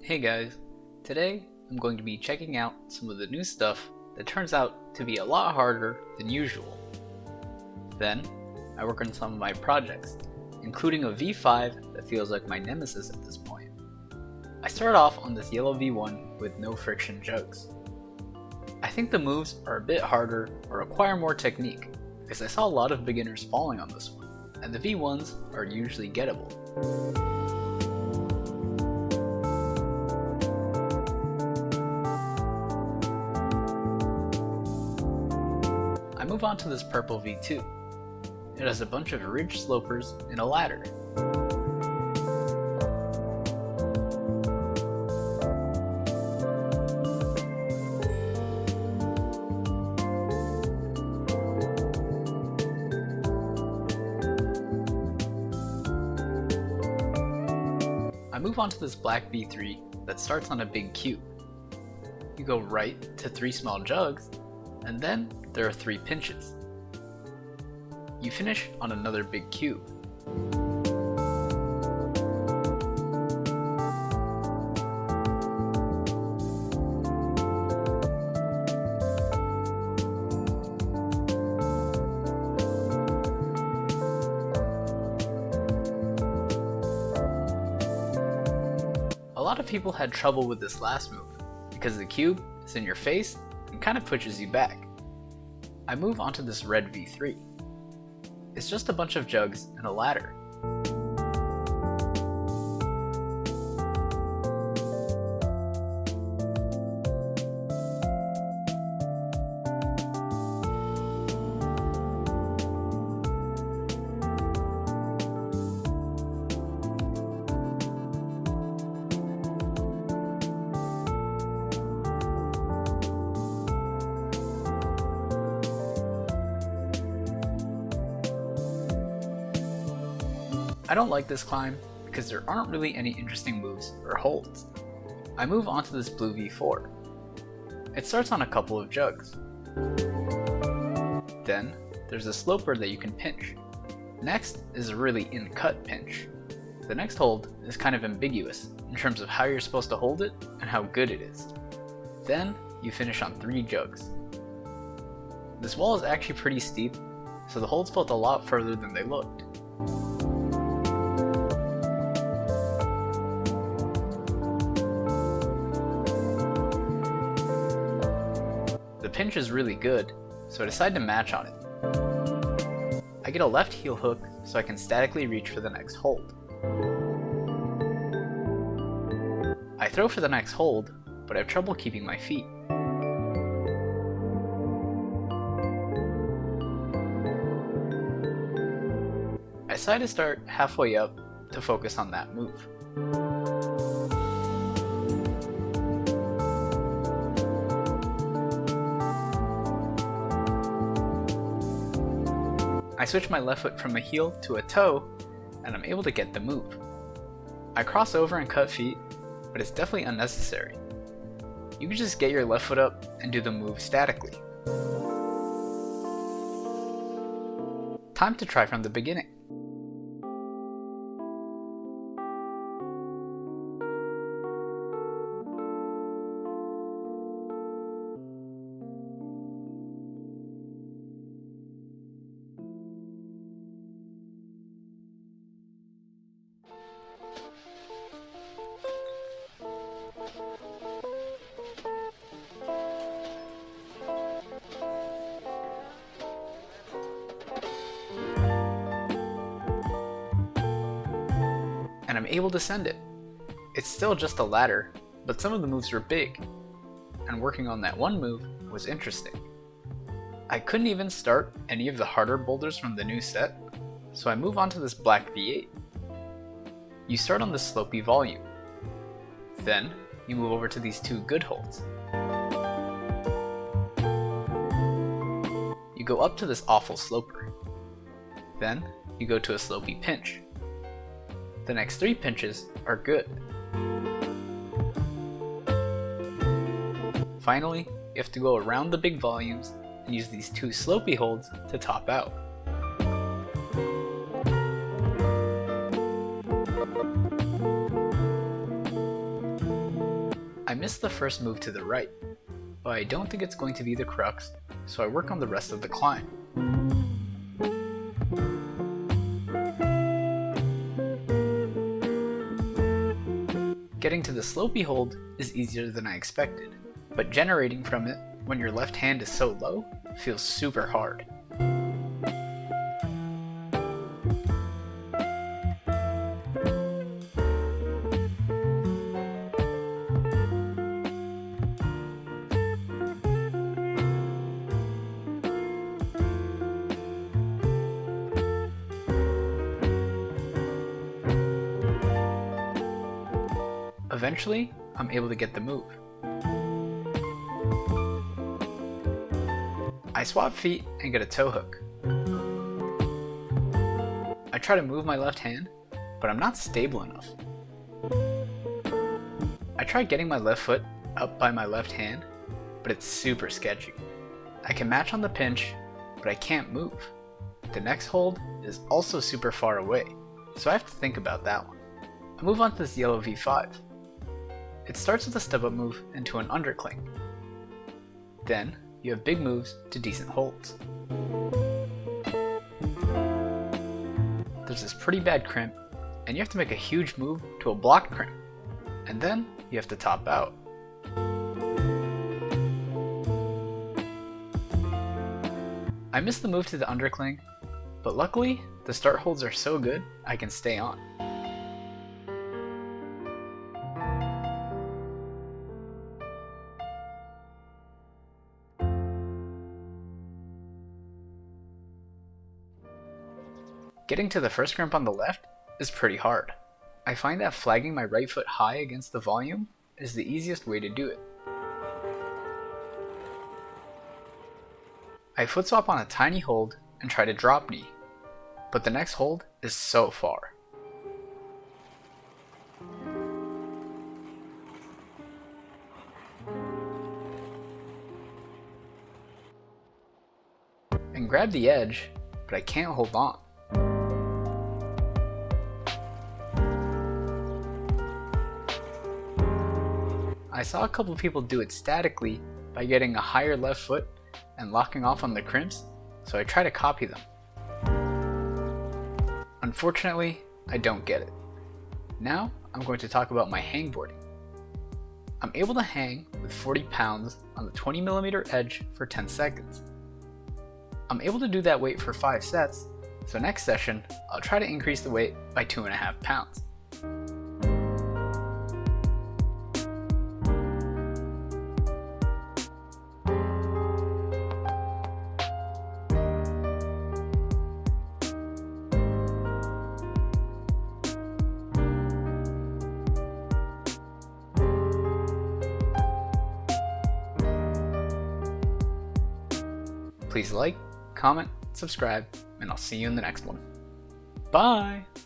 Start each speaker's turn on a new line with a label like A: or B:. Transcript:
A: Hey guys, today I'm going to be checking out some of the new stuff that turns out to be a lot harder than usual. Then, I work on some of my projects, including a V5 that feels like my nemesis at this point. I start off on this yellow V1 with no friction jugs. I think the moves are a bit harder or require more technique, because I saw a lot of beginners falling on this one, and the V1s are usually gettable. I move on to this purple V2. It has a bunch of ridge slopers and a ladder. I move on to this black V3 that starts on a big cube. You go right to 3 small jugs, and then there are 3 pinches. You finish on another big cube. A lot of people had trouble with this last move because the cube is in your face and kind of pushes you back. I move onto this red V3. It's just a bunch of jugs and a ladder. I don't like this climb because there aren't really any interesting moves or holds. I move onto this blue V4. It starts on a couple of jugs. Then there's a sloper that you can pinch. Next is a really in-cut pinch. The next hold is kind of ambiguous in terms of how you're supposed to hold it and how good it is. Then you finish on 3 jugs. This wall is actually pretty steep, so the holds felt a lot further than they looked. The pinch is really good, so I decide to match on it. I get a left heel hook so I can statically reach for the next hold. I throw for the next hold, but I have trouble keeping my feet. I decide to start halfway up to focus on that move. I switch my left foot from a heel to a toe, and I'm able to get the move. I cross over and cut feet, but it's definitely unnecessary. You can just get your left foot up and do the move statically. Time to try from the beginning. And I'm able to send it. It's still just a ladder, but some of the moves were big, and working on that one move was interesting. I couldn't even start any of the harder boulders from the new set, so I move on to this black V8. You start on the slopey volume. Then, you move over to these 2 good holds. You go up to this awful sloper. Then, you go to a slopey pinch. The next 3 pinches are good. Finally, you have to go around the big volumes and use these 2 slopey holds to top out. missed the first move to the right, but I don't think it's going to be the crux, so I work on the rest of the climb. Getting to the slopey hold is easier than I expected, but generating from it when your left hand is so low feels super hard. Eventually, I'm able to get the move. I swap feet and get a toe hook. I try to move my left hand, but I'm not stable enough. I try getting my left foot up by my left hand, but it's super sketchy. I can match on the pinch, but I can't move. The next hold is also super far away, so I have to think about that one. I move on to this yellow V5. It starts with a step up move into an undercling. Then, you have big moves to decent holds. There's this pretty bad crimp, and you have to make a huge move to a blocked crimp. And then, you have to top out. I missed the move to the undercling, but luckily, the start holds are so good, I can stay on. Getting to the first crimp on the left is pretty hard. I find that flagging my right foot high against the volume is the easiest way to do it. I foot swap on a tiny hold and try to drop knee, but the next hold is so far. And grab the edge, but I can't hold on. I saw a couple people do it statically by getting a higher left foot and locking off on the crimps, so I try to copy them. Unfortunately, I don't get it. Now, I'm going to talk about my hangboarding. I'm able to hang with 40 pounds on the 20mm edge for 10 seconds. I'm able to do that weight for 5 sets, so next session, I'll try to increase the weight by 2.5 pounds. Please like, comment, subscribe, and I'll see you in the next one. Bye!